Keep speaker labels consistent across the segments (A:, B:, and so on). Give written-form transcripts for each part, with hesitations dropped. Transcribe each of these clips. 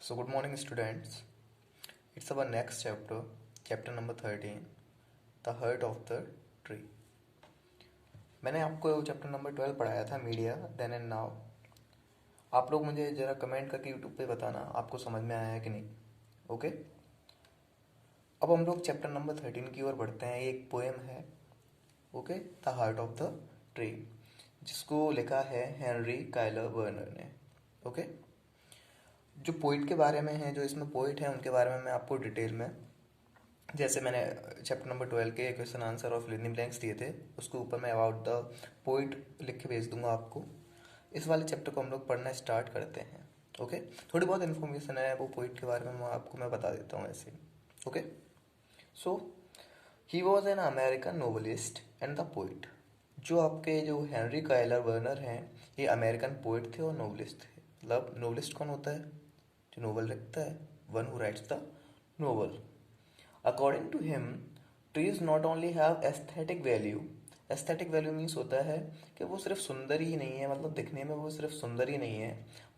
A: So, good morning, students. It's our next chapter, chapter number 13, The Heart of the Tree. मैंने आपको chapter number 12 पढ़ाया था, media then and now. आप लोग मुझे ज़रा कमेंट करके यूट्यूब पे बताना आपको समझ में आया है कि नहीं. ओके. अब हम लोग चैप्टर नंबर 13 की ओर बढ़ते हैं. ये एक पोएम है, okay, the heart of the tree, जिसको लिखा है हेनरी काइलर वर्नर ने. ओके. जो पोइट के बारे में है, जो इसमें पोइट है, उनके बारे में मैं आपको डिटेल में, जैसे मैंने चैप्टर नंबर 12 के क्वेश्चन आंसर और फिल इन द ब्लैंक्स दिए थे, उसके ऊपर मैं अबाउट द पोइट लिख के भेज दूंगा आपको. इस वाले चैप्टर को हम लोग पढ़ना स्टार्ट करते हैं. ओके. थोड़ी बहुत इन्फॉर्मेशन है वो पोइट के बारे में आपको मैं बता देता हूँ ऐसे. Okay. So he was an American novelist and the poet. जो आपके जो हेनरी काइलर वर्नर हैं, ये अमेरिकन पोइट थे और नोवेलिस्ट थे. मतलब नोवेलिस्ट कौन होता है? जो नोवेल लिखता है, one who writes the novel. According to him, trees not only have aesthetic value. Aesthetic value means होता है कि वो सिर्फ सुंदर ही नहीं है, मतलब दिखने में वो सिर्फ सुंदर ही नहीं है,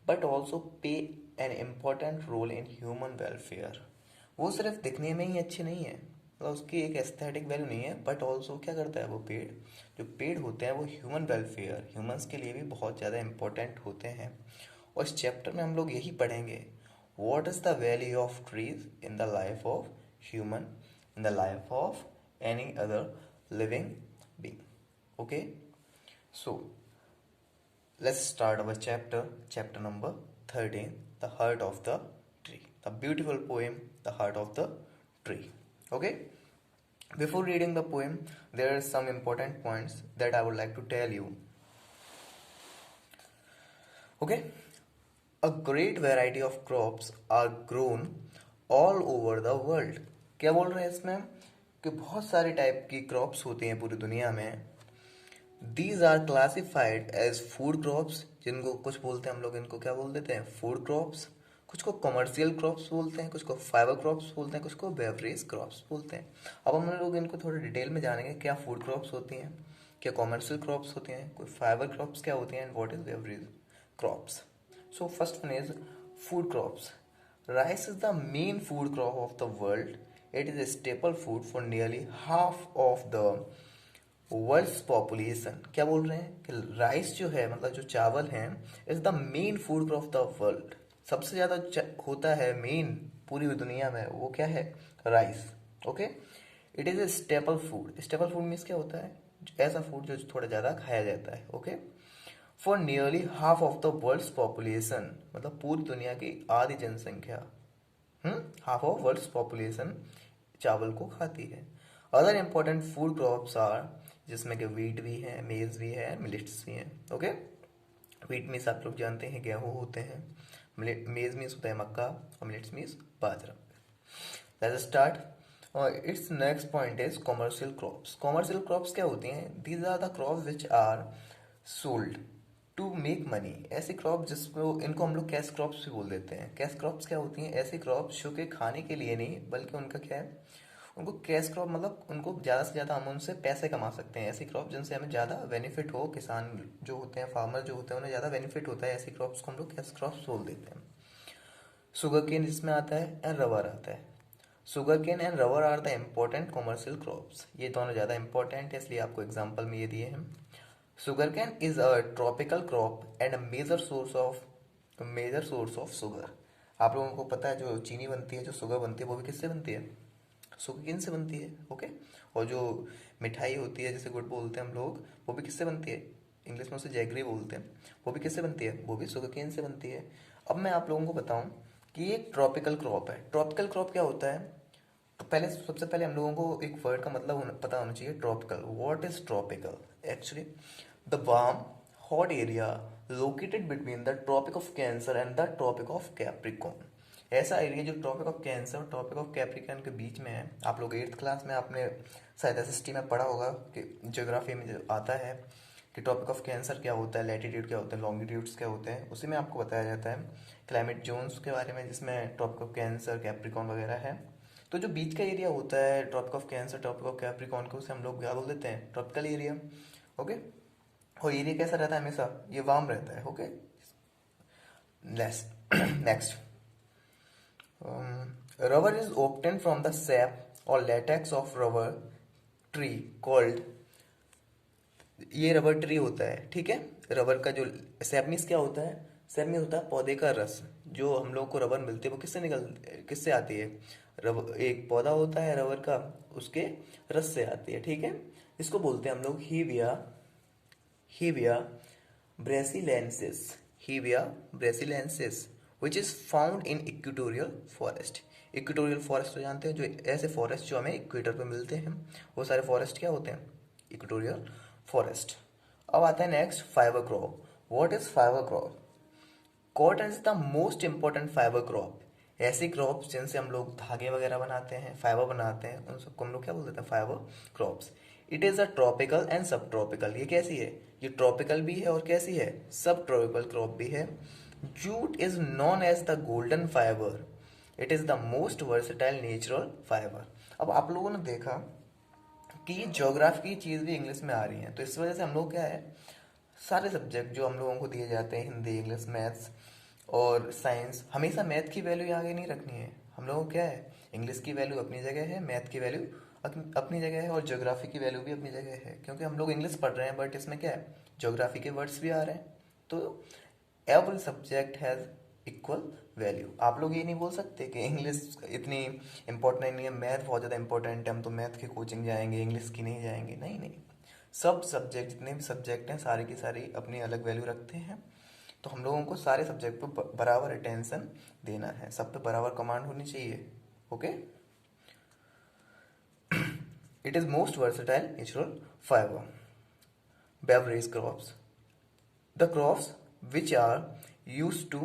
A: but also pay an important role in human welfare. वो सिर्फ दिखने में ही अच्छे नहीं है, मतलब उसकी एक एस्थेटिक वैल्यू नहीं है, बट ऑल्सो क्या करता है वो पेड़, जो पेड़ होते हैं वो ह्यूमन वेलफेयर, ह्यूमंस के लिए भी बहुत ज़्यादा इंपॉर्टेंट होते हैं. और इस चैप्टर में हम लोग यही पढ़ेंगे, what is the value of trees in the life of human, in the life of any other living being. Okay, so let's start our chapter number 13, the heart of the tree, the beautiful poem, the heart of the tree. Okay. Before reading the poem, there are some important points that I would like to tell you. Okay. A great variety of crops are grown all over the world. क्या बोल रहे हैं इसमें कि बहुत सारे type की crops होती हैं पूरी दुनिया में. These are classified as food crops, जिनको कुछ बोलते हैं हम लोग, इनको क्या बोल देते हैं? Food crops. कुछ को कमर्शियल क्रॉप्स बोलते हैं, कुछ को फाइबर क्रॉप्स बोलते हैं, कुछ को बेवरेज क्रॉप्स बोलते हैं. अब हम लोग इनको थोड़ा डिटेल में जानेंगे, क्या फूड क्रॉप्स होती हैं, क्या कमर्शियल क्रॉप्स होती हैं, कोई फाइबर क्रॉप्स क्या होती हैं, and what is beverage crops. So first one is food crops. Rice is the main food crop of the world. It is a staple food for nearly half of the world's population. क्या बोल रहे हैं कि rice जो है, मतलब जो चावल है, is the main food crop of the world. सबसे ज्यादा होता है मेन पूरी दुनिया में, वो क्या है? Rice. Okay. It is a staple food. Staple food means क्या होता है? ऐसा फूड जो थोड़ा ज्यादा खाया जाता है. Okay. For nearly half of the world's population, मतलब पूरी दुनिया की आधी जनसंख्या, हाफ ऑफ वर्ल्ड्स पॉपुलेशन चावल को खाती है. Other important food crops are, जिसमें कि वीट भी है, मेज भी है, मिलेट्स भी हैं. ओके. वीट मीन्स आप लोग जानते हैं गेहूं होते हैं, मेज मीन्स होता है मक्का, और मिलेट्स मीन्स बाजरा. Let's start. It's next point is commercial crops. Commercial crops क्या होती हैं? These are the crops which are sold to make money. ऐसी क्रॉप जिसको, इनको हम लोग कैश क्रॉप्स भी बोल देते हैं. कैश क्रॉप्स क्या होती हैं? ऐसी क्रॉप्स जो कि खाने के लिए नहीं, बल्कि उनका क्या है, उनको कैश क्रॉप मतलब उनको ज़्यादा से ज़्यादा हम उनसे पैसे कमा सकते हैं. ऐसी क्रॉप जिनसे हमें ज़्यादा बेनिफिट हो, किसान जो होते हैं, फार्मर जो होते हैं, उन्हें ज़्यादा बेनिफिट होता है, ऐसी क्रॉप्स को हम लोग कैश क्रॉप्स बोल देते हैं. शुगर केन जिसमें आता है, एंड रबर आता है. Sugar cane and rubber are the important commercial crops. ये दोनों ज़्यादा इंपॉर्टेंट है, इसलिए आपको एग्जाम्पल में ये दिए हैं. Sugarcane is a tropical crop and a major source of sugar. आप लोगों को पता है जो चीनी बनती है, जो शुगर बनती है, वो भी किससे बनती है? शुगरकेन से बनती है. ओके. और जो मिठाई होती है, जैसे गुड़ बोलते हैं हम लोग, वो भी किससे बनती है? इंग्लिश में उसे जैगरी बोलते हैं. वो भी किससे बनती है? वो भी शुगरकेन से बनती है. अब मैं आप लोगों को बताऊं कि ये ट्रॉपिकल क्रॉप है. ट्रॉपिकल क्रॉप क्या होता है? तो पहले, सबसे पहले हम लोगों को एक वर्ड का मतलब पता होना चाहिए. Tropical, what is tropical? Actually the warm, hot area located between the Tropic of Cancer and the Tropic of Capricorn. ऐसा एरिया जो ट्रॉपिक ऑफ कैंसर और ट्रॉपिक ऑफ कैप्रिकॉर्न के बीच में है. आप लोग 8th क्लास में आपने शायद एसएसटी में पढ़ा होगा कि ज्योग्राफी में जो आता है कि ट्रॉपिक ऑफ कैंसर क्या होता है, लैटिट्यूड क्या होता है, लॉन्गिट्यूड्स क्या होते हैं, उसी में आपको बताया जाता है क्लाइमेट जोन्स के बारे में, जिसमें ट्रॉपिक ऑफ कैंसर, कैप्रिकॉर्न वगैरह है. तो जो बीच का एरिया होता है Tropic of Cancer, Tropic of Capricorn को, उसे हम लोग क्या बोल देते हैं? Tropical area. ओके. और एरिया कैसा रहता है? हमेशा ये वार्म रहता है. Okay. Next. Rubber is obtained from the sap or latex of rubber tree called, ये रबर ट्री होता है, ठीक है। रबर का जो सैप मीन्स क्या होता है, सैप में होता है पौधे का रस। जो हम लोग को रबर मिलती है वो किससे आती है, रबर एक पौधा होता है रबर का, उसके रस से आती है, ठीक है। इसको बोलते हैं हम लोग Hevea, Hevea brasiliensis, Hevea brasiliensis, which is found in equatorial forest. Equatorial forest तो जानते हैं, जो ऐसे फॉरेस्ट जो हमें इक्वेटर पे मिलते हैं, वो सारे फॉरेस्ट क्या होते हैं, इक्वेटोरियल फॉरेस्ट। अब आता है next fibre crop. What is fibre crop? Cotton is the most important fibre crop. ऐसी क्रॉप्स जिनसे हम लोग धागे वगैरह बनाते हैं, फाइबर बनाते हैं, उन सबको हम लोग क्या बोल देते हैं, fibre crops. It is a tropical and सब ट्रॉपिकल। ये कैसी है, ये ट्रॉपिकल भी है और कैसी है, सब ट्रॉपिकल क्रॉप भी है। Jute is known as the golden fibre. It is the most versatile natural fibre. अब आप लोगों ने देखा कि ज्योग्राफी की चीज़ भी इंग्लिश में आ रही है, तो इस वजह से हम लोग क्या है, सारे सब्जेक्ट जो हम लोगों को दिए जाते हैं, हिंदी, इंग्लिश, मैथ्स और साइंस, हमेशा मैथ की वैल्यू आगे नहीं रखनी है। हम लोगों को क्या है, इंग्लिश की वैल्यू अपनी जगह है, मैथ की वैल्यू अपनी जगह है, और ज्योग्राफी की वैल्यू भी अपनी जगह है। क्योंकि हम लोग इंग्लिश पढ़ रहे हैं बट इसमें क्या है, ज्योग्राफी के वर्ड्स भी आ रहे हैं। तो every subject has equal value. आप लोग ये नहीं बोल सकते कि इंग्लिश इतनी इंपॉर्टेंट नहीं है, मैथ बहुत ज़्यादा इंपॉर्टेंट है, हम तो मैथ की कोचिंग जाएंगे, इंग्लिश की नहीं जाएंगे। नहीं नहीं, सब सब्जेक्ट, जितने भी सब्जेक्ट हैं, सारे की सारी अपनी अलग वैल्यू रखते हैं। तो हम लोगों को सारे सब्जेक्ट पर बराबर अटेंशन देना है, सब पे बराबर कमांड होनी चाहिए। Okay. It is most versatile natural fibre. Beverage crops, the crops which are use to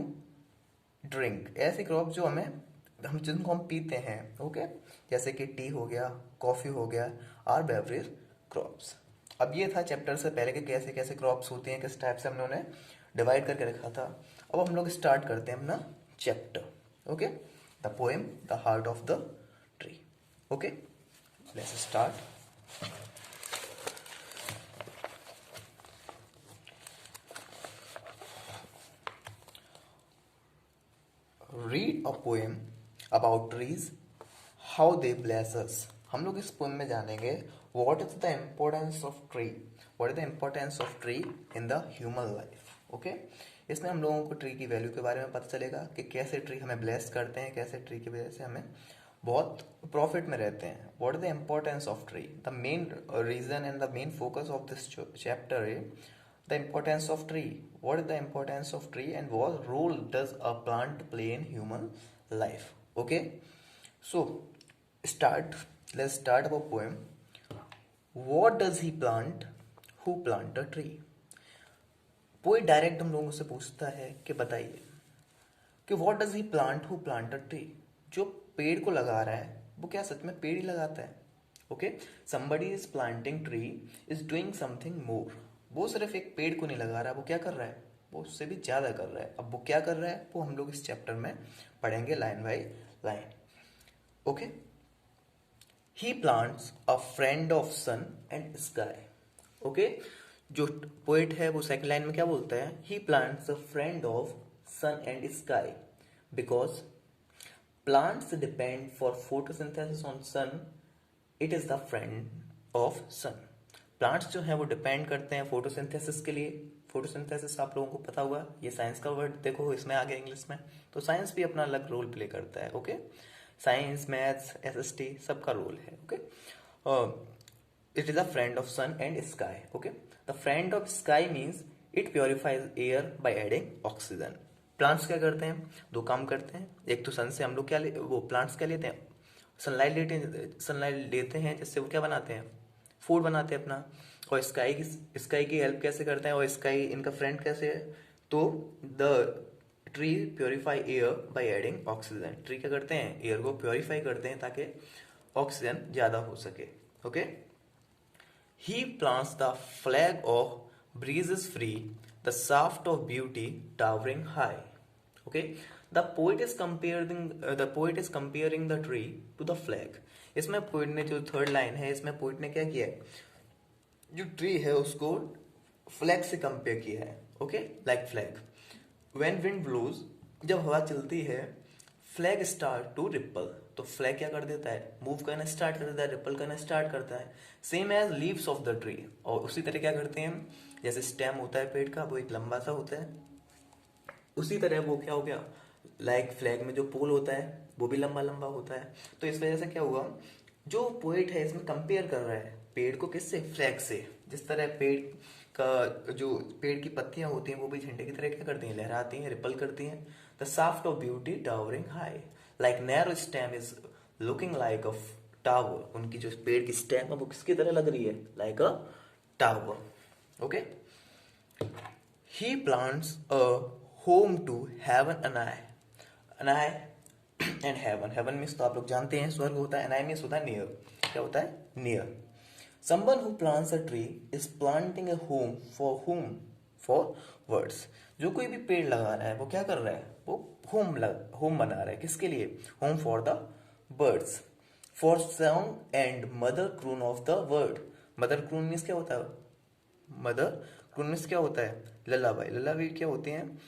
A: drink. ऐसे क्रॉप जो हम जिनको हम पीते हैं, ओके, जैसे कि टी हो गया, कॉफी हो गया, आर बेवरेज क्रॉप्स। अब ये था चैप्टर से पहले के कैसे कैसे क्रॉप्स होती हैं, किस टाइप से हमने उन्हें डिवाइड करके रखा था। अब हम लोग स्टार्ट करते हैं अपना chapter. Okay, the poem the heart of the tree. Okay, let's start. Read a poem about trees, how they bless us. हम लोग इस पोएम में जानेंगे what is the importance of tree, what is the importance of tree in the human life. Okay, इसमें हम लोगों को tree की वैल्यू के बारे में पता चलेगा कि कैसे ट्री हमें ब्लेस करते हैं, कैसे ट्री की वजह से हमें बहुत प्रॉफिट में रहते हैं। What is the importance of tree, the main reason and the main focus of this chapter is the importance of tree. What is the importance of tree and what role does a plant play in human life? Okay, so let's start our poem. What does he plant, who plant a tree? Poet direct हम लोगों से पूछता है कि बताइए कि what does he plant, who plant a tree. जो पेड़ को लगा रहा है वो क्या सच में पेड़ ही लगाता है? Okay, somebody is planting tree is doing something more. वो सिर्फ एक पेड़ को नहीं लगा रहा, वो क्या कर रहा है, वो उससे भी ज्यादा कर रहा है। अब वो क्या कर रहा है वो हम लोग इस चैप्टर में पढ़ेंगे line by line. Okay, he plants a friend of sun and sky. Okay, जो पोएट है वो सेकंड लाइन में क्या बोलता है, he plants a friend of sun and sky because plants depend for photosynthesis on sun, it is the friend of sun. Plants जो है वो डिपेंड करते हैं फोटोसिंथेसिस के लिए। फोटोसिंथेसिस आप लोगों को पता होगा, ये साइंस का वर्ड देखो इसमें आ गया इंग्लिश में, तो साइंस भी अपना अलग रोल प्ले करता है। ओके, साइंस, मैथ्स, एसएसटी सबका रोल है। Okay, it is a friend of sun and sky. Okay, the friend of sky means it purifies air by adding oxygen. Plants क्या करते हैं, दो काम करते हैं। एक तो सन से हम लोग वो प्लांट्स क्या लेते हैं, सनलाइट लेते हैं, जिससे वो क्या बनाते हैं, फूड बनाते हैं अपना। और स्काई की हेल्प कैसे करते हैं, और स्काई इनका फ्रेंड कैसे है, तो the tree purify air by adding oxygen. Tree क्या करते हैं, एयर को प्योरीफाई करते हैं ताकि ऑक्सीजन ज्यादा हो सके। Okay, he plants the flag of breeze is free, the shaft of beauty towering high. Okay, the poet is comparing the tree to the flag. इसमें पोइट ने जो थर्ड लाइन है, इसमें पोइट ने क्या किया है, जो ट्री है उसको फ्लैग से कंपेयर किया है। Okay, like flag. When wind blows, जब हवा चलती है,
B: फ्लैग स्टार्ट टू रिपल, तो फ्लैग क्या कर देता है, मूव करना स्टार्ट कर देता है, रिपल करना स्टार्ट करता है। Same as leaves of the tree, और उसी तरह क्या करते हैं हम, जैसे स्टेम होता है पेड़ का, वो एक लंबा सा होता है, उसी तरह वो क्या हो गया, लाइक फ्लैग में जो पोल होता है वो भी लंबा लंबा होता है। तो इस वजह से क्या हुआ, जो पोएट है इसमें कंपेयर कर रहा है पेड़ को किससे, फ्लैग से। जिस तरह पेड़ का जो पेड़ की पत्तियां होती हैं वो भी झंडे की तरह क्या करती हैं, लहराती हैं, रिपल करती हैं। The shaft of beauty towering high, like narrow stem is looking like a tower, उनकी जो पेड़ की स्टेम है वो किसकी तरह लग रही है, like a tower. Okay, he plants a home to heaven and I. And I and heaven. Heaven means तो आप लोग जानते हैं स्वर्ग होता है, and I means होता है near. क्या होता है, near. Someone who plants a tree is planting a home for whom? For birds. जो कोई भी पेड़ लगा रहा है वो क्या कर रहा है, वो होम बना रहा है, किसके लिए, home for the birds, for song and mother croon of the word. Mother croon means क्या होता है, मदर क्रूनिस क्या होता है, लल्लाबाई। लल्लाबाई क्या होते हैं,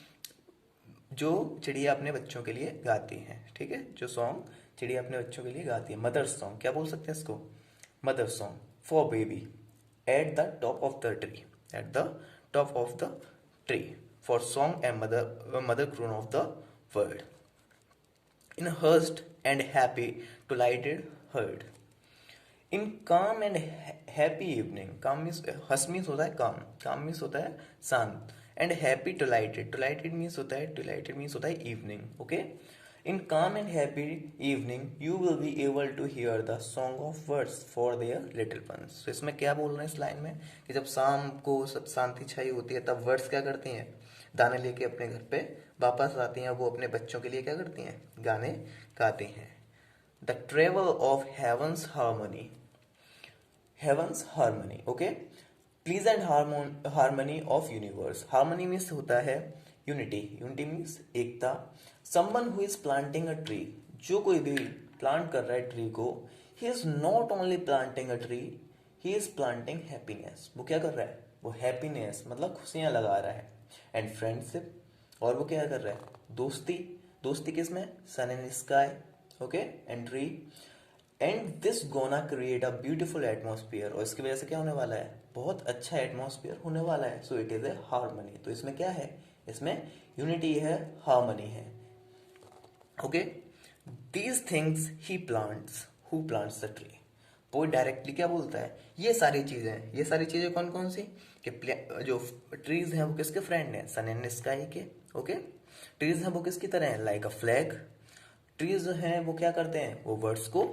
B: जो चिड़िया अपने बच्चों के लिए गाती हैं, ठीक है, जो सॉन्ग चिड़िया अपने बच्चों के लिए गाती है, मदर सॉन्ग क्या बोल सकते हैं इसको, mother song for baby at the top of the tree, at the top of the tree, for song and mother croon of the word, in hushed and happy to lighted heard, in calm and happy evening. Calm means hush means होता है calm, calm means होता है शांत, and happy delighted, delighted means होता है, dilated means होता है evening. Okay, in calm and happy evening you will be able to hear the song of birds for their little ones. तो इसमें क्या बोल रहे हैं इस लाइन में, कि जब शाम को सब शांति छाई होती है तब वर्ड्स क्या करती हैं, दाने लेके अपने घर पे वापस आती हैं, वो अपने बच्चों के लिए क्या करती हैं, गाने गाती हैं। The travel of heavens harmony, heavens harmony, okay, pleasant harmony of universe. Harmony means होता है यूनिटी, यूनिटी मीन्स एकता। Someone who is planting a tree, जो कोई भी प्लांट कर रहा है ट्री को, he is not only planting a tree, he is planting happiness. वो क्या कर रहा है, वो हैप्पीनेस मतलब खुशियां लगा रहा है, एंड फ्रेंडशिप, और वो क्या कर रहा है, दोस्ती, दोस्ती किसमें, sun and sky, okay, and tree, and this gonna create a beautiful atmosphere, और इसकी वजह से क्या होने वाला है, बहुत अच्छा एटमोस्फियर होने वाला है। So it is a harmony, तो इसमें क्या है, इसमें यूनिटी है, हार्मनी है। Okay, these things he plants who plants the tree. Poet directly क्या बोलता है, ये सारी चीजें, ये सारी चीजें कौन कौन सी, कि जो ट्रीज हैं वो किसके फ्रेंड हैं, सन एंड स्काई के। ओके, ट्रीज हैं वो किसकी तरह हैं, लाइक अ फ्लैग। ट्रीज हैं वो क्या करते हैं, वो वर्ड्स को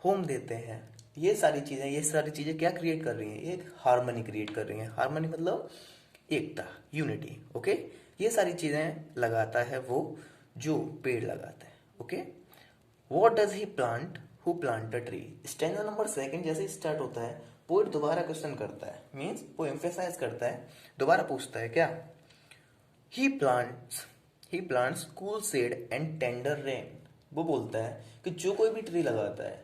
B: होम देते हैं। ये सारी चीजें, ये सारी चीजें क्या क्रिएट कर रही हैं, एक हार्मनी क्रिएट कर रही हैं। हार्मनी मतलब एकता, यूनिटी। ओके, ये सारी चीजें लगाता है वो जो पेड़ लगाता है। Okay, what does he plant who plant a tree. Stanza number second जैसे स्टार्ट होता है, पोएट दोबारा क्वेश्चन करता है, मीन्स वो एम्फेसाइज करता है, दोबारा पूछता है क्या, he plants, he plants cool shade and tender rain. वो बोलता है कि जो कोई भी ट्री लगाता है,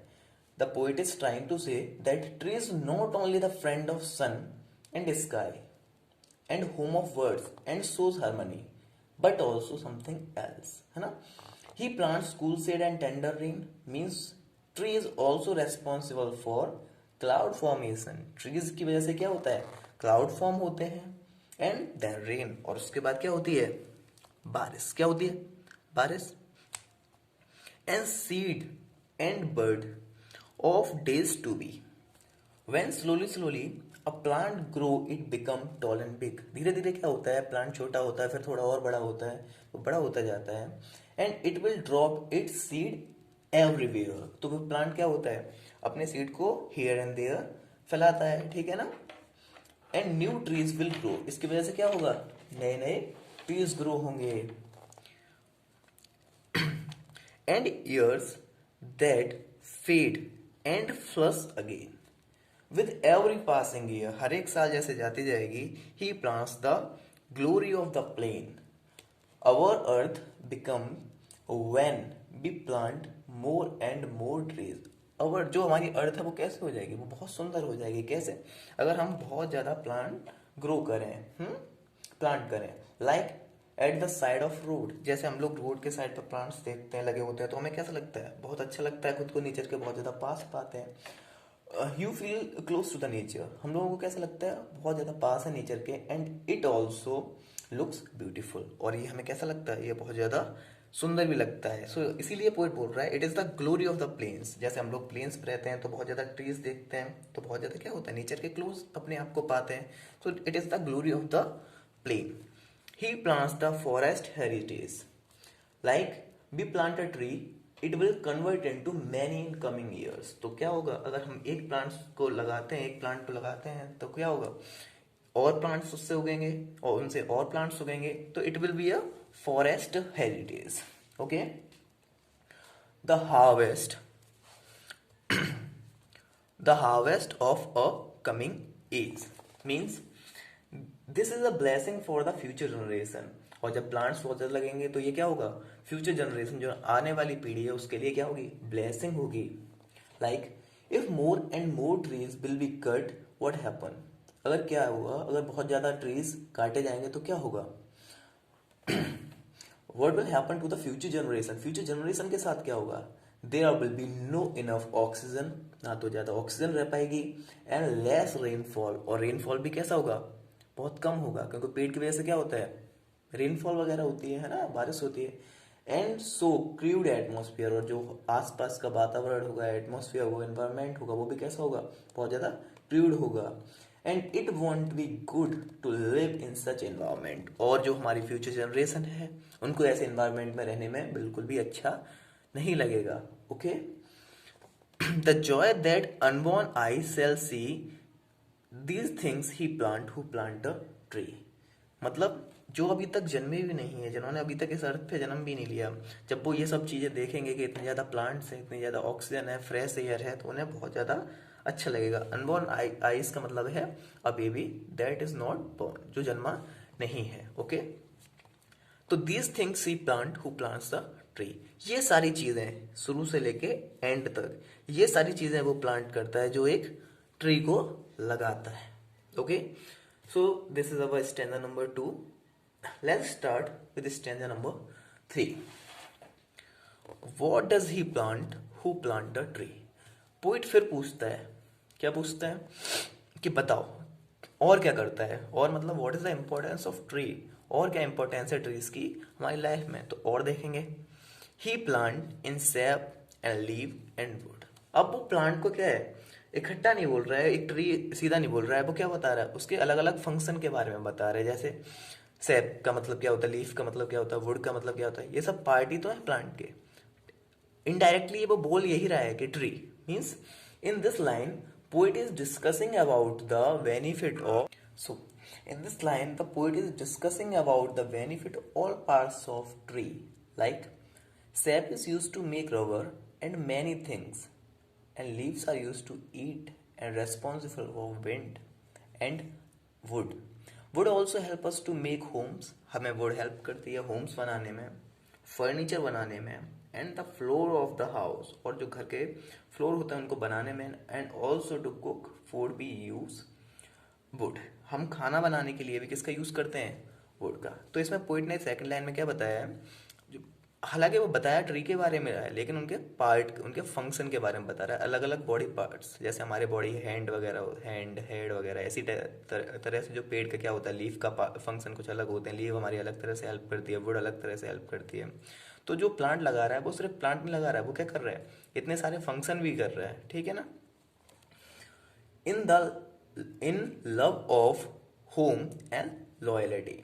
B: the poet is trying to say that tree is not only the friend of sun and sky and home of words and sows harmony, but also something else, है ना। He plants cool shade and tender rain means tree is also responsible for cloud formation. Trees की वजह से क्या होता है, cloud form होते हैं, एंड देन रेन, और उसके बाद क्या होती है, बारिश। क्या होती है, बारिश। And seed and bird of days to be. When slowly a plant grow it become tall and big. धीरे धीरे क्या होता है, प्लांट छोटा होता है, फिर थोड़ा और बड़ा होता है, वो बड़ा होता जाता है, and it will drop it's seed everywhere. तो वो प्लांट क्या होता है, अपने सीड को हियर एंड देयर फैलाता है, ठीक है ना। And new trees will grow, इसकी वजह से क्या होगा, नए नए ट्रीज ग्रो होंगे। And years that fade and flush again with every passing year. हर एक साल जैसे जाती जाएगी, he plants the glory of the plain, our earth become when we plant more and more trees. Our जो हमारी अर्थ है वो कैसे हो जाएगी, वो बहुत सुंदर हो जाएगी। कैसे, अगर हम बहुत ज्यादा प्लांट ग्रो करें, प्लांट करें, like at the side of road, जैसे हम लोग रोड के साइड पर प्लांट्स देखते हैं लगे होते हैं तो हमें कैसा लगता है, बहुत अच्छा लगता है, खुद को नेचर के बहुत ज़्यादा पास पाते हैं। You feel close to the nature, हम लोगों को कैसा लगता है, बहुत ज़्यादा पास है नेचर के। And it also looks beautiful, और ये हमें कैसा लगता है, ये बहुत ज़्यादा सुंदर भी लगता है। सो इसीलिए पोएट बोल रहा है it is the glory of the plains. जैसे हम लोग प्लेन्स पे रहते हैं तो बहुत ज़्यादा ट्रीज देखते हैं तो बहुत ज़्यादा क्या होता है, नेचर के क्लोज अपने आप को पाते हैं। So it is the glory of the plain. He plants the forest heritage. Like we plant a tree, it will convert into many in coming years. तो क्या होगा, अगर हम एक प्लांट को लगाते हैं, एक प्लांट को लगाते हैं तो क्या होगा, और प्लांट्स उससे उगेंगे और उनसे और प्लांट्स उगेंगे, तो it will be a forest heritage. Okay, the harvest the harvest of a coming age means this is a blessing for the future generation. और जब प्लांट्स बहुत ज्यादा लगेंगे तो ये क्या होगा, फ्यूचर जनरेशन जो आने वाली पीढ़ी है उसके लिए क्या होगी, ब्लेसिंग होगी। Like if more and more trees will be cut, what happen, अगर क्या होगा, अगर बहुत ज्यादा ट्रीज काटे जाएंगे तो क्या होगा, what will happen to the future generation, future generation के साथ क्या होगा, there will be no enough oxygen, ना तो ज़्यादा ऑक्सीजन रह पाएगी, एंड लेस रेनफॉल, और रेनफॉल भी कैसा होगा, बहुत कम होगा, क्योंकि पेड़ की वजह से क्या होता है, रेनफॉल वगैरह होती है ना, बारिश होती है। एंड सो क्रूड एटमोसफियर, और जो आसपास का वातावरण होगा, एटमोसफियर होगा, एनवायरमेंट होगा, वो भी कैसा होगा, बहुत ज़्यादा क्रूड होगा। And it won't be good to live in such environment, और जो हमारी फ्यूचर जनरेशन है उनको ऐसे एनवायरमेंट में रहने में बिल्कुल भी अच्छा नहीं लगेगा। Okay, the joy that unborn I shall see these things he plant who plant a tree, मतलब जो अभी तक जन्मे भी नहीं है, जिन्होंने अभी तक इस अर्थ पे जन्म भी नहीं लिया, जब वो ये सब चीज़ें देखेंगे कि इतने ज़्यादा प्लांट्स हैं, इतनी ज़्यादा ऑक्सीजन है, फ्रेश एयर है, तो उन्हें बहुत ज़्यादा अच्छा लगेगा। अनबॉर्न आइज का मतलब है a baby that is not born, जो जन्मा नहीं है। ओके, तो these things he plant who plants the tree, ये सारी चीजें शुरू से लेके एंड तक, ये सारी चीजें वो प्लांट करता है जो एक ट्री को लगाता है। Okay, so this is our standard number 2। Let's start with standard number 3। What does he plant who plant a tree, poet फिर पूछता है, क्या पूछता है कि बताओ और क्या करता है, और मतलब what is the importance of tree, और क्या इंपॉर्टेंस है ट्रीज की हमारी लाइफ में, तो और देखेंगे। He plant in sap and leave and wood, अब वो प्लांट को क्या है, इकट्ठा नहीं बोल रहा है, एक ट्री सीधा नहीं बोल रहा है, वो क्या बता रहा है, उसके अलग अलग फंक्शन के बारे में बता रहे हैं। जैसे सैप का मतलब क्या होता है, लीफ का मतलब क्या होता है, वुड का मतलब क्या होता है, ये सब पार्टी तो है प्लांट के। इनडायरेक्टली वो बोल यही रहा है कि tree means in this line poet is discussing about the benefit of, so in this line the poet is discussing about the benefit of all parts of tree, like sap is used to make rubber and many things, and leaves are used to eat and responsible for wind and wood. Wood also help us to make homes, हमें wood help करती है homes बनाने में, furniture बनाने में, and the floor of the house, और जो घर के फ्लोर होता है उनको बनाने में, and also to cook food be use wood, हम खाना बनाने के लिए भी किसका यूज करते हैं, वुड का। तो इसमें पोइट ने सेकंड लाइन में क्या बताया है, जो हालांकि वो बताया ट्री के बारे में है लेकिन उनके पार्ट, उनके फंक्शन के बारे में बता रहा है, अलग अलग बॉडी पार्ट्स, जैसे हमारे बॉडी हैंड वगैरह, हैंड हेड वगैरह, ऐसी तरह से जो पेड़ का क्या होता है, लीफ का फंक्शन कुछ अलग होते हैं, लीफ हमारी अलग तरह से हेल्प करती है, वुड अलग तरह से हेल्प करती है। तो जो प्लांट लगा रहा है वो सिर्फ प्लांट नहीं लगा रहा है, वो क्या कर रहा है, इतने सारे फंक्शन भी कर रहा है, ठीक है ना। In the in love of home and loyalty,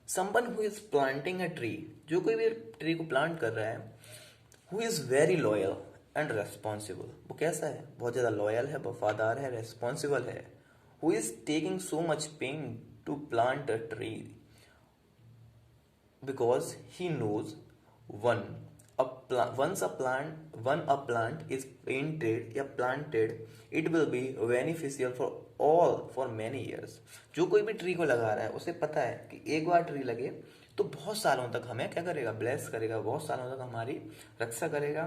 B: someone who is planting a tree, जो कोई भी ट्री को प्लांट कर रहा है, who is very loyal and responsible, वो कैसा है, बहुत ज़्यादा लॉयल है, वफादार है, रेस्पॉन्सिबल है, who is taking so much pain to plant a tree because he knows one once a plant is painted या planted, it will be beneficial for all for many years। जो कोई भी tree को लगा रहा है उसे पता है कि एक बार ट्री लगे तो बहुत सालों तक हमें क्या करेगा, ब्लेस करेगा, बहुत सालों तक हमारी रक्षा करेगा।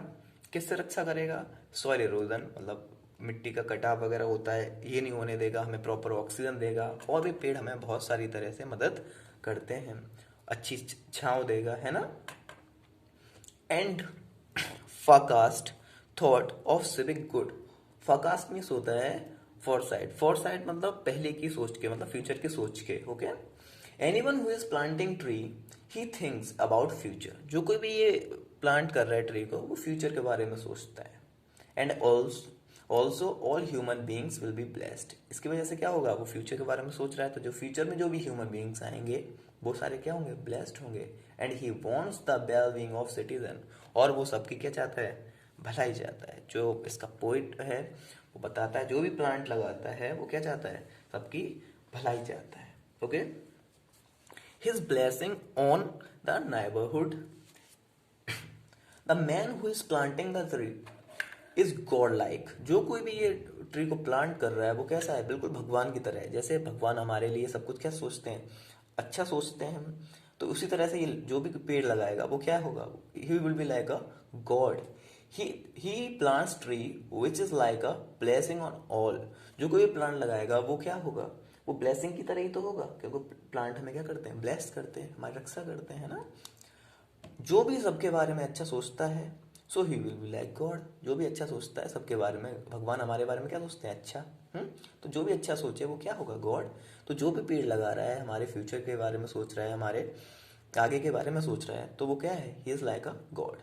B: किससे रक्षा करेगा, सॉइल इरोजन, मतलब मिट्टी का कटाव वगैरह होता है ये नहीं होने देगा, हमें प्रॉपर ऑक्सीजन देगा, और भी पेड़ हमें बहुत सारी तरह से मदद करते हैं। अच्छी छांव देगा, है ना। And forecast thought of civic good. forecast means होता है फोरसाइट। फोरसाइट मतलब पहले की सोच के, मतलब फ्यूचर की सोच के, okay. Anyone who is planting tree he thinks about future. जो कोई भी ये प्लांट कर रहा है ट्री को, वो फ्यूचर के बारे में सोचता है। And also all human beings will be blessed. इसकी वजह से क्या होगा, वो फ्यूचर के बारे में सोच रहा है, तो जो फ्यूचर में जो भी ह्यूमन बींग्स आएंगे वो सारे क्या होंगे, ब्लेस्ड होंगे। And he wants the well being of citizen. और वो सबकी क्या चाहता है, भलाई चाहता है। जो इसका पोइट है वो बताता है जो भी प्लांट लगाता है वो क्या चाहता है, सबकी भलाई चाहता है, okay. His blessing on the neighbourhood. The man who is planting the tree is God like. जो कोई भी ये ट्री को प्लांट कर रहा है वो कैसा है, बिल्कुल भगवान की तरह है। जैसे भगवान हमारे लिए सब कुछ क्या सोचते हैं, अच्छा सोचते हैं हम, तो उसी तरह से ये जो भी पेड़ लगाएगा वो क्या होगा, ही will be like a God. He plants tree which is like a blessing on all. जो कोई प्लांट लगाएगा वो क्या होगा, वो ब्लेसिंग की तरह ही तो होगा, क्योंकि प्लांट हमें क्या करते हैं, ब्लेस करते हैं, हमारी रक्षा करते हैं ना। जो भी सबके बारे में अच्छा सोचता है, so he will be like God. जो भी अच्छा सोचता है सबके बारे में, भगवान हमारे बारे में क्या सोचते हैं, अच्छा। तो जो भी अच्छा सोचे वो क्या होगा, गॉड। तो जो भी पेड़ लगा रहा है हमारे फ्यूचर के बारे में सोच रहा है, हमारे आगे के बारे में सोच रहा है, तो वो क्या है, he is like a God.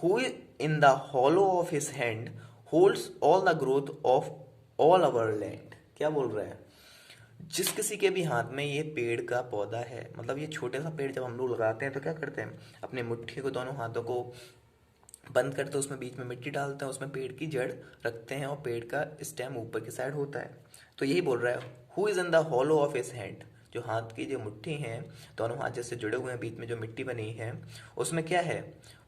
B: Who in the hollow of his hand holds all the growth of all our land. क्या बोल रहा है, जिस किसी के भी हाथ में ये पेड़ का पौधा है, मतलब ये छोटे सा पेड़ जब हम लोग लगाते हैं तो क्या करते हैं, अपने मुट्ठी को, दोनों हाथों को बंद करते हैं, उसमें बीच में मिट्टी डालते हैं, उसमें पेड़ की जड़ रखते हैं और पेड़ का स्टेम ऊपर की साइड होता है। तो यही बोल रहा है, who is in the hollow of his hand. जो हाथ की जो मुट्ठी है, दोनों हाथ जैसे जुड़े हुए हैं, बीच में जो मिट्टी बनी है उसमें क्या है,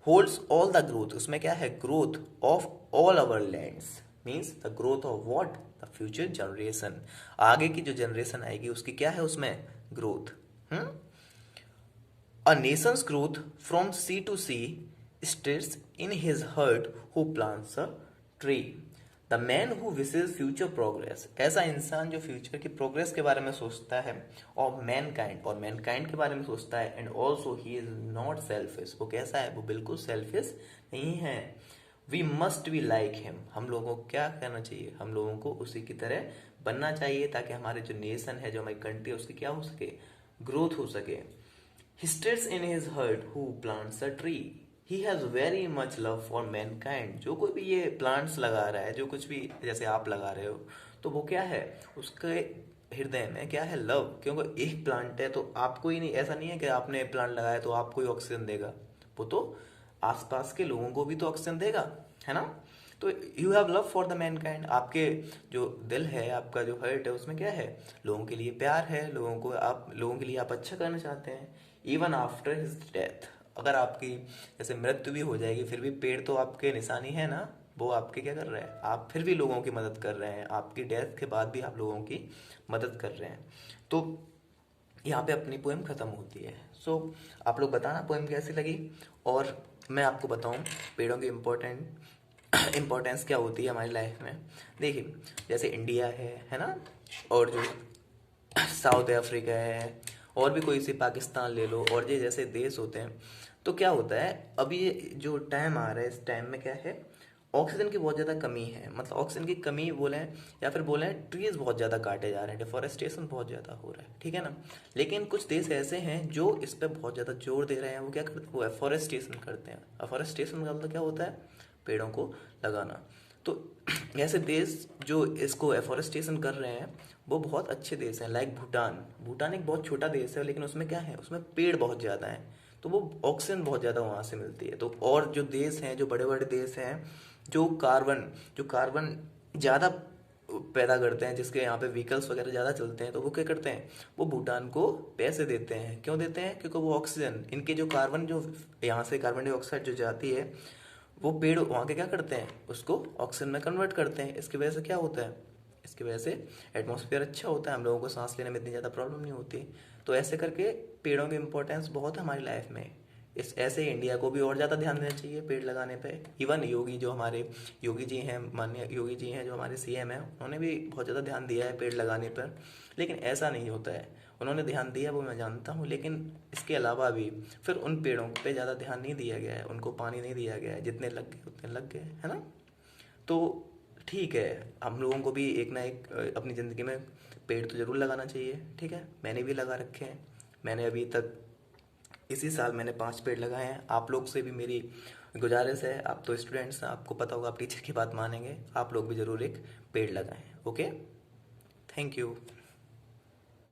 B: होल्ड्स ऑल द ग्रोथ। उसमें क्या है, growth of all our lands. Means the growth of what, the future generation. आगे की जो जनरेशन आएगी उसकी क्या है उसमें, growth. A nation's growth from sea to sea stays in his heart who plants a tree. The man who wishes future progress, ऐसा इंसान जो फ्यूचर की प्रोग्रेस के बारे में सोचता है, और मैनकाइंड के बारे में सोचता है, and also he is not selfish. वो कैसा है, वो बिल्कुल सेल्फिश नहीं है। We must be like him. हम लोगों को क्या करना चाहिए, हम लोगों को उसी की तरह बनना चाहिए, ताकि हमारे जो नेशन है, जो हमारी कंट्री है, उसकी क्या हो सके, ग्रोथ हो सके। He stays in his heart who plants a tree. He has very much love for mankind. जो कोई भी ये प्लांट्स लगा रहा है, जो कुछ भी जैसे आप लगा रहे हो, तो वो क्या है, उसके हृदय में क्या है, लव। क्योंकि एक प्लांट है तो आपको ही नहीं, ऐसा नहीं है कि आपने प्लांट लगाया तो आपको ही ऑक्सीजन देगा, वो तो आसपास के लोगों को भी तो ऑक्सीजन देगा, है ना। तो you have love for the Mankind. आपके जो दिल है, आपका जो हार्ट है, उसमें क्या है, लोगों के लिए प्यार है, लोगों के लिए आप अच्छा करना चाहते हैं। इवन आफ्टर हिज डेथ, अगर आपकी जैसे मृत्यु भी हो जाएगी, फिर भी पेड़ तो आपके निशानी है ना, वो आपके क्या कर रहे हैं, आप फिर भी लोगों की मदद कर रहे हैं, आपकी डेथ के बाद भी आप लोगों की मदद कर रहे हैं। तो यहाँ पे अपनी पोएम खत्म होती है। सो आप लोग बताना पोएम कैसी लगी, और मैं आपको बताऊँ पेड़ों की इम्पोर्टेंस क्या होती है हमारी लाइफ में। देखिए जैसे इंडिया है ना, और जो साउथ अफ्रीका है, और भी कोई सी पाकिस्तान ले लो, और ये जैसे देश होते हैं, तो क्या होता है, अभी ये जो टाइम आ रहा है, इस टाइम में क्या है, ऑक्सीजन की बहुत ज़्यादा कमी है। मतलब ऑक्सीजन की कमी बोलें या फिर बोलें, ट्रीज बहुत ज़्यादा काटे जा रहे हैं, डिफॉरेस्टेशन बहुत ज़्यादा हो रहा है, ठीक है ना। लेकिन कुछ देश ऐसे हैं जो इस पर बहुत ज़्यादा जोर दे रहे हैं। वो क्या करते हैं, वो एफॉरेस्टेशन करते हैं। एफॉरेस्टेशन का मतलब क्या होता है, पेड़ों को लगाना। तो ऐसे देश जो इसको एफॉरेस्टेशन कर रहे हैं वो बहुत अच्छे देश हैं, लाइक भूटान। भूटान एक बहुत छोटा देश है, लेकिन उसमें क्या है, उसमें पेड़ बहुत ज़्यादा हैं, तो वो ऑक्सीजन बहुत ज़्यादा वहाँ से मिलती है। तो और जो देश हैं, जो बड़े बड़े देश हैं, जो कार्बन ज़्यादा पैदा करते हैं, जिसके यहाँ पे व्हीकल्स वगैरह ज़्यादा चलते हैं, तो वो क्या करते हैं, वो भूटान को पैसे देते हैं। क्यों देते हैं, क्योंकि वो ऑक्सीजन, इनके जो कार्बन, जो यहाँ से कार्बन डाइऑक्साइड जो जाती है, वो पेड़ वहाँ के क्या करते हैं, उसको ऑक्सीजन में कन्वर्ट करते हैं। इसकी वजह से क्या होता है, इसकी वजह से एटमॉस्फेयर अच्छा होता है, हम लोगों को सांस लेने में इतनी ज़्यादा प्रॉब्लम नहीं होती। तो ऐसे करके पेड़ों की इंपॉर्टेंस बहुत है हमारी लाइफ में। इस ऐसे इंडिया को भी और ज़्यादा ध्यान देना चाहिए पेड़ लगाने पे। इवन योगी जी हैं, माननीय योगी जी हैं जो हमारे सीएम हैं, उन्होंने भी बहुत ज़्यादा ध्यान दिया है पेड़ लगाने पर। लेकिन ऐसा नहीं होता है, उन्होंने ध्यान दिया वो मैं जानता हूँ, लेकिन इसके अलावा भी फिर उन पेड़ों पे ज़्यादा ध्यान नहीं दिया गया है, उनको पानी नहीं दिया गया है, जितने लग गए उतने लग गए, है ना। तो ठीक है, हम लोगों को भी एक ना एक अपनी ज़िंदगी में पेड़ तो ज़रूर लगाना चाहिए, ठीक है। मैंने भी लगा रखे हैं। मैंने अभी तक इसी साल मैंने 5 पेड़ लगाए हैं। आप लोग से भी मेरी गुजारिश है, आप तो स्टूडेंट्स हैं, आपको पता होगा, आप टीचर की बात मानेंगे, आप लोग भी ज़रूर एक पेड़ लगाएं। Okay, thank you.